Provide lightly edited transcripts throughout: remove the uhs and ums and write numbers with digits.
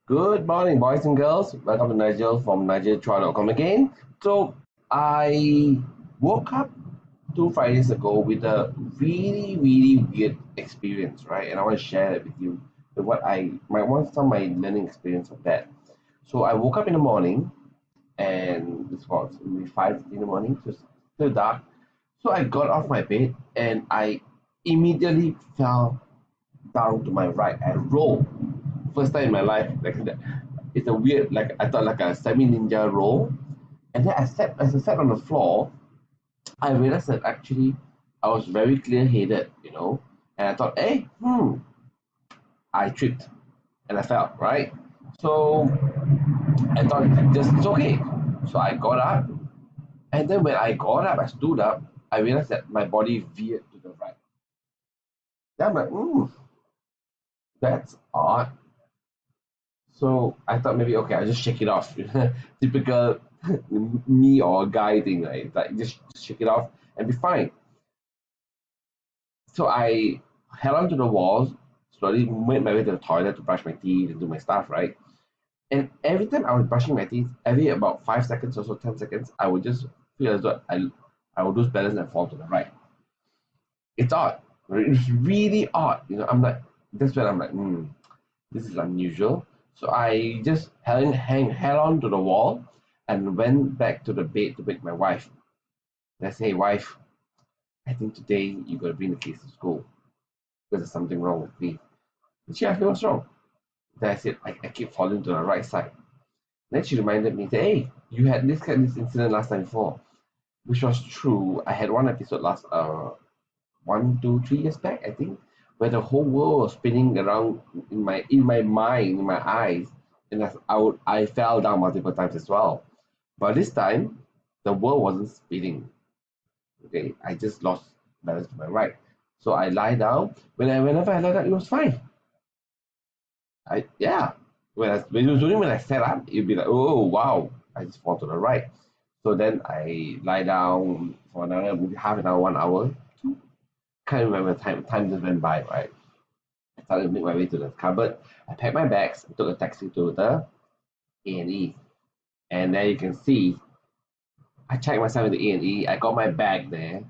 Good morning, boys and girls. Welcome to Nigel from NigelTry.com again. So, I woke up 2 Fridays ago with a really, really weird experience, right? And I want to share it with you. Some of my learning experience of that. So, I woke up in the morning, and it's about maybe 5:30 in the morning, so it's still dark. So, I got off my bed and I immediately fell down to my right and rolled. First time in my life, like that. It's a weird, like I thought like a semi ninja roll. And then as I sat on the floor, I realized that actually I was very clear headed, And I thought, hey, I tripped and I fell, right? So I thought just it's okay. So I got up, and then when I got up, I stood up, I realized that my body veered to the right. Then I'm like, that's odd. So I thought maybe okay, I'll just shake it off. Typical me or a guy thing, right? Like just shake it off and be fine. So I held onto the walls, slowly made my way to the toilet to brush my teeth and do my stuff, right? And every time I was brushing my teeth, every about 5 seconds or so, 10 seconds, I would just feel as though I would lose balance and fall to the right. It's odd. Right? It's really odd. I'm like, that's when I'm like, this is unusual. So I just held on to the wall and went back to the bed to wake my wife. And I say, hey, wife, I think today you got to bring the kids to school because there's something wrong with me. And she asked me what's wrong. Then I said, I keep falling to the right side. Then she reminded me, hey, you had this incident last time before, which was true. I had one episode last 1, 2, 3 years back, I think, where the whole world was spinning around in my mind, in my eyes, and I fell down multiple times as well. But this time, the world wasn't spinning. Okay, I just lost balance to my right, so I lie down. Whenever I lie down, it was fine. I yeah. When I sat up, it'd be like, oh wow, I just fall to the right. So then I lie down for another maybe half an hour, 1 hour. Can't remember the time just went by, right? I started to make my way to the cupboard. I packed my bags, took a taxi to the A&E. And there you can see, I checked myself in the A&E. I got my bag there.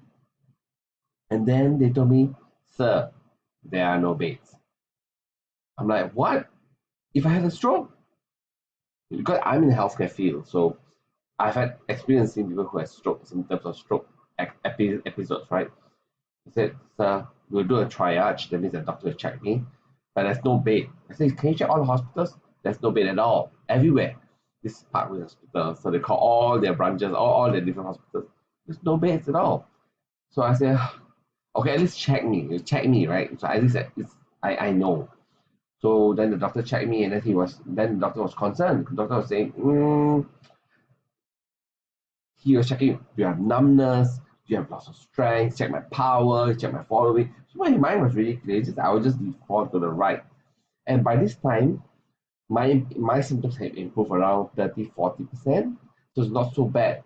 And then they told me, sir, there are no beds. I'm like, what? If I had a stroke? Because I'm in the healthcare field. So I've had experience seeing people who have stroke, symptoms of stroke episodes, right? He said, sir, we'll do a triage. That means the doctor will check me. But there's no bed. I said, can you check all the hospitals? There's no bed at all. Everywhere. This is Parkway Hospital. So they call all their branches, all their different hospitals. There's no beds at all. So I said, okay, at least check me. You check me, right? So at least I know. So then the doctor checked me, and then the doctor was concerned. The doctor was saying, he was checking, do you have numbness? Do you have loss of strength? Check my power, check my following. So my mind was really clear. I would just default to the right. And by this time, my symptoms have improved around 30-40%. So it's not so bad.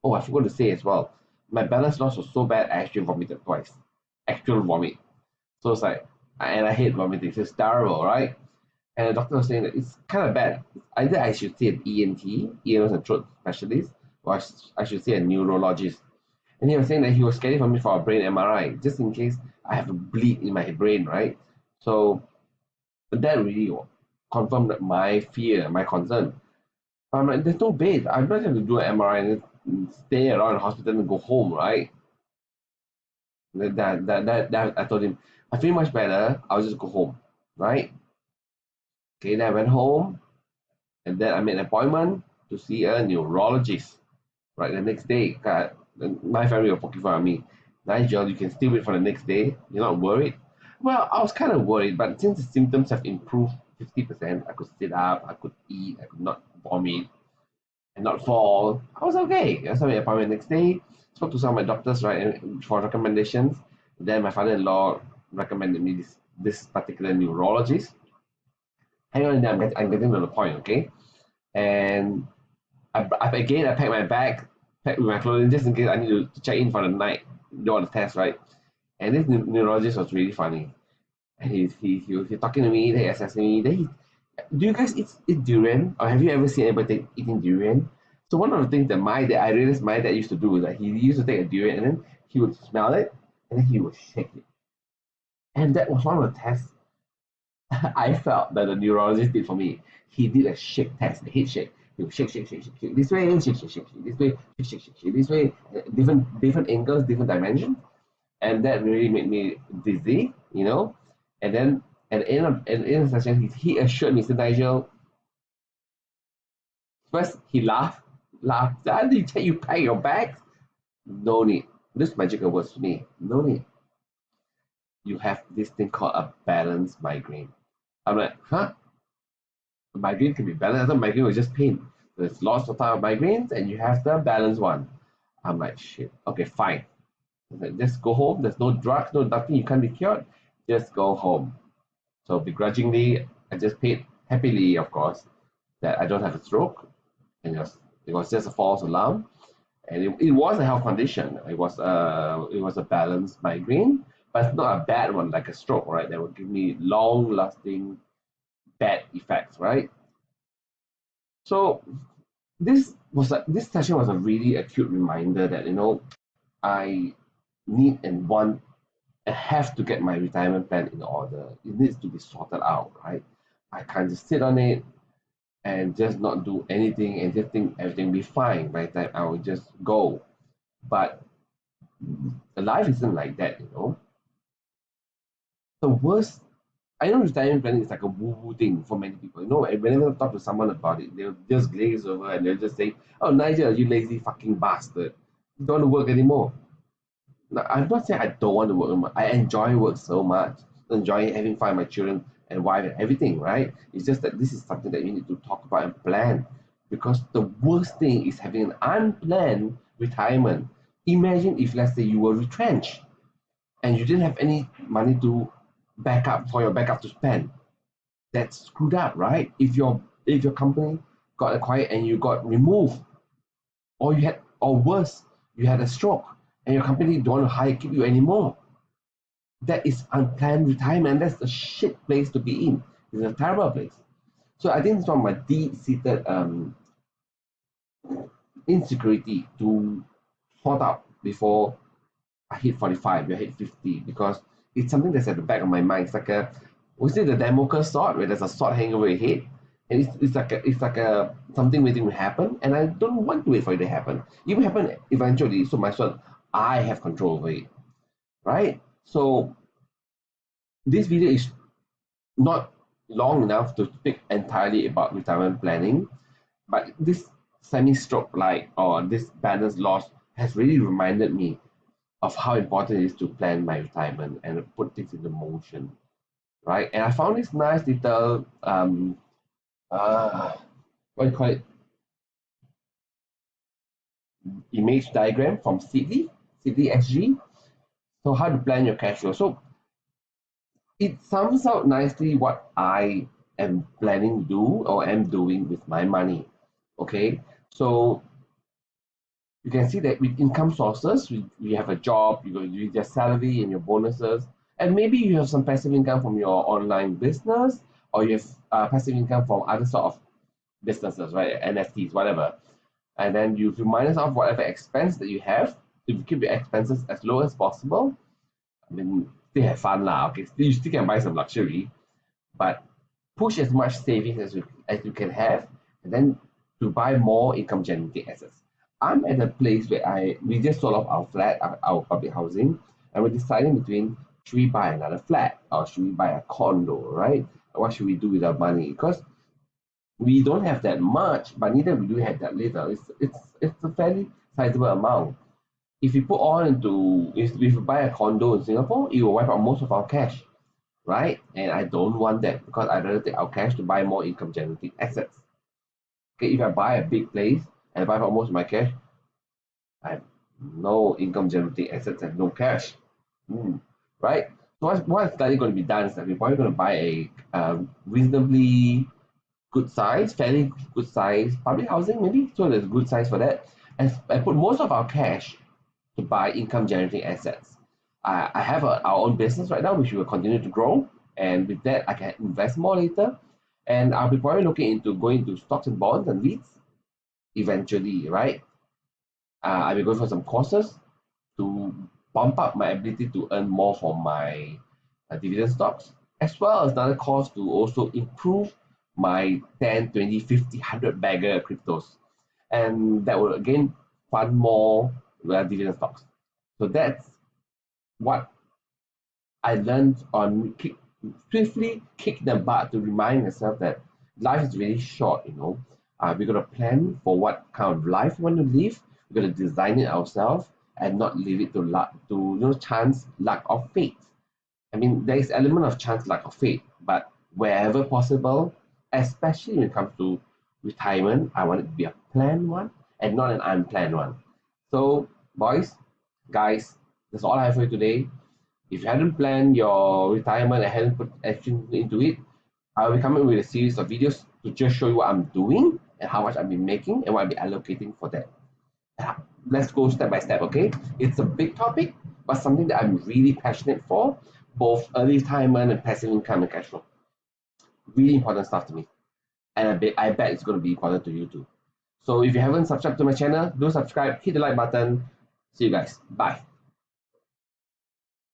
Oh, I forgot to say as well. My balance loss was so bad, I actually vomited twice. Actual vomit. So it's like, and I hate vomiting. So it's terrible, right? And the doctor was saying that it's kind of bad. Either I should see an ENT, ear, nose, and throat specialist, or I should see a neurologist. And he was saying that he was scanning for me for a brain MRI, just in case I have a bleed in my brain, right? So that really confirmed my fear, my concern. But I'm like, there's no bed. I'm not going to do an MRI and stay around the hospital and go home, right? That I told him, I feel much better. I'll just go home, right? Okay, then I went home, and then I made an appointment to see a neurologist. Right, the next day, my family were poking fun at me. Nigel, you can still wait for the next day. You're not worried? Well, I was kind of worried, but since the symptoms have improved 50%, I could sit up, I could eat, I could not vomit and not fall. I was okay. I saw my appointment next day. Spoke to some of my doctors, right, for recommendations. Then my father-in-law recommended me this particular neurologist. Hang on, I'm getting to the point, okay? And I packed my bag, packed with my clothing just in case I need to check in for the night, do all the tests, right? And this neurologist was really funny. And he talking to me, then he assessing me, then Do you guys eat durian? Or have you ever seen anybody eating durian? So one of the things that I realized my dad used to do is that he used to take a durian and then he would smell it and then he would shake it. And that was one of the tests I felt that the neurologist did for me. He did a shake test, a head shake. He would shake, shake, shake, shake, shake this way, shake, shake, shake, shake this way, shake, shake, shake, shake this way, different angles, different dimensions. And that really made me dizzy, you know. And then at the end of the session, he assured me, Mr. Nigel, first he laughed. Ah, you pack your bags? No need. This magical words to me. No need. You have this thing called a balanced migraine. I'm like, huh? Migraine can be balanced. I thought migraine was just pain. There's lots of type of migraines, and you have the balanced one. I'm like, shit. Okay, fine. Like, just go home. There's no drugs, no nothing. You can't be cured. Just go home. So begrudgingly, I just paid happily, of course, that I don't have a stroke, and it was just a false alarm, and it was a health condition. It was a balanced migraine, but it's not a bad one like a stroke, right? That would give me long lasting bad effects, right? So this session was a really acute reminder that I need and want and have to get my retirement plan in order. It needs to be sorted out, right? I can't just sit on it and just not do anything and just think everything will be fine by the time I will just go. But life isn't like that. The worst, I know retirement planning is like a woo-woo thing for many people. And whenever I talk to someone about it, they'll just glaze over and they'll just say, "Oh, Nigel, you lazy fucking bastard. You don't want to work anymore." Now, I'm not saying I don't want to work anymore. I enjoy work so much. Enjoy having fun with my children and wife and everything, right? It's just that this is something that you need to talk about and plan. Because the worst thing is having an unplanned retirement. Imagine if, let's say, you were retrenched and you didn't have any money to back up for your backup to spend. That's screwed up, right? If your company got acquired and you got removed, or worse, you had a stroke and your company don't want to keep you anymore. That is unplanned retirement. That's a shit place to be in. It's a terrible place. So I think it's one of my deep-seated insecurity to sort out before I hit 45, I hit 50, because it's something that's at the back of my mind. It's like was it the Damocles sword where there's a sword hanging over your head? And it's like a something waiting to happen, and I don't want to wait for it to happen. It will happen eventually, so my well I have control over it, right? So this video is not long enough to speak entirely about retirement planning, but this semi-stroke like or this balance loss has really reminded me of how important it is to plan my retirement and put things into motion, right? And I found this nice little what do you call it, image diagram from Seedly SG. So how to plan your cash flow. So it sums out nicely what I am planning to do or am doing with my money. Okay, so you can see that with income sources, we have a job, you get salary and your bonuses, and maybe you have some passive income from your online business, or you have passive income from other sort of businesses, right? NFTs, whatever. And then you minus off whatever expense that you have. If you keep your expenses as low as possible, I mean, still have fun lah. Okay, you still can buy some luxury, but push as much savings as you can have, and then to buy more income generating assets. I'm at a place where we just sold off our flat, our public housing, and we're deciding between should we buy another flat or should we buy a condo, right? What should we do with our money? Because we don't have that much, but neither we do have that little. It's a fairly sizable amount. If we put all into if we buy a condo in Singapore, it will wipe out most of our cash, right? And I don't want that because I'd rather take our cash to buy more income generating assets. Okay, if I buy a big place and buy out most of my cash, I have no income generating assets and no cash. Right? So what's likely going to be done is that we're probably going to buy a reasonably good size, fairly good size public housing, maybe. So there's good size for that. And I put most of our cash to buy income generating assets. I have our own business right now, which will continue to grow. And with that, I can invest more later. And I'll be probably looking into going into stocks and bonds and REITs eventually, right? I'll be going for some courses to bump up my ability to earn more from my dividend stocks, as well as another course to also improve my 10, 20, 50, 100 bagger cryptos. And that will again fund more dividend stocks. So that's what I learned on swiftly kick the butt to remind myself that life is really short, you know. We got to plan for what kind of life we want to live. We got to design it ourselves and not leave it to luck, to chance, luck, or fate. I mean, there is element of chance, luck, or fate, but wherever possible, especially when it comes to retirement, I want it to be a planned one and not an unplanned one. So, boys, guys, that's all I have for you today. If you hadn't planned your retirement and hadn't put action into it, I'll be coming with a series of videos to just show you what I'm doing and how much I've been making and what I'll be allocating for that. Let's go step by step, okay? It's a big topic, but something that I'm really passionate for, both early retirement and passive income and cash flow. Really important stuff to me. And I bet it's going to be important to you too. So if you haven't subscribed to my channel, do subscribe, hit the like button. See you guys. Bye.